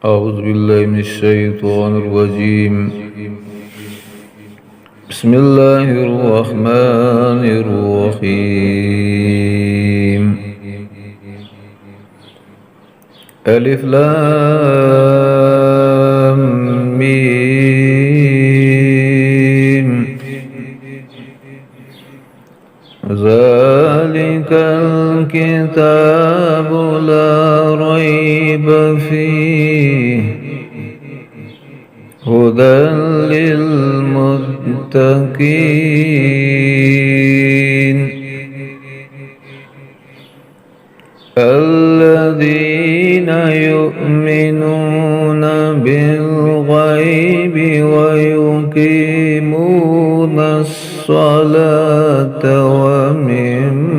أعوذ بالله من الشيطان الرجيم. بسم الله الرحمن الرحيم. ألف لام ميم. ذلك الكتاب لا ريب فيه هدى للمتقين الذين يؤمنون بالغيب ويقيمون الصلاة ومما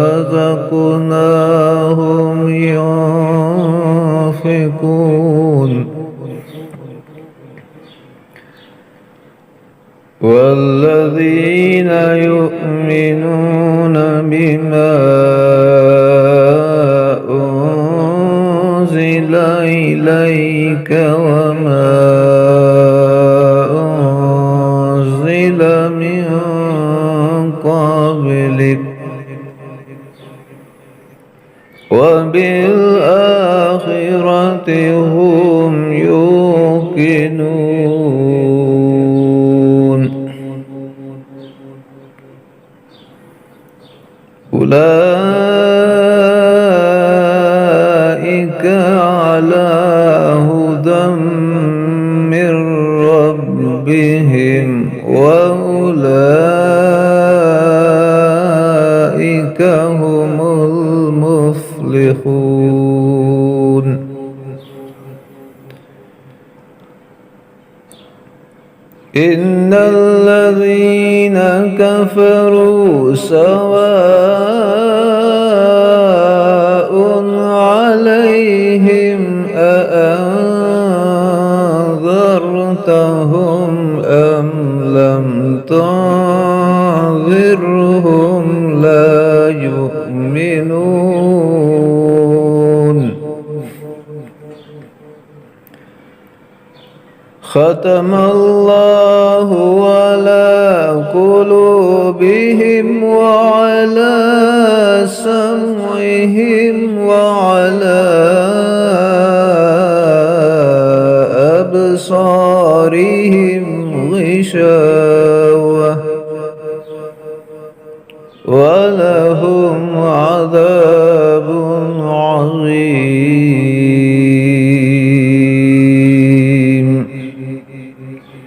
رزقناهم ينفقون والذين يؤمنون بما أنزل إليك وما أنزل من قبلك وبالآخرة هم يوقنون أولئك على هدى من ربهم وأولئك هم المفلحون إن الذين كفروا سواء عليهم أأنذرتهم أم لم تنذرهم لا يؤمنون ختم الله على قلوبهم وعلى سمعهم وعلى أبصارهم غشاوة ولهم عذاب عظيم.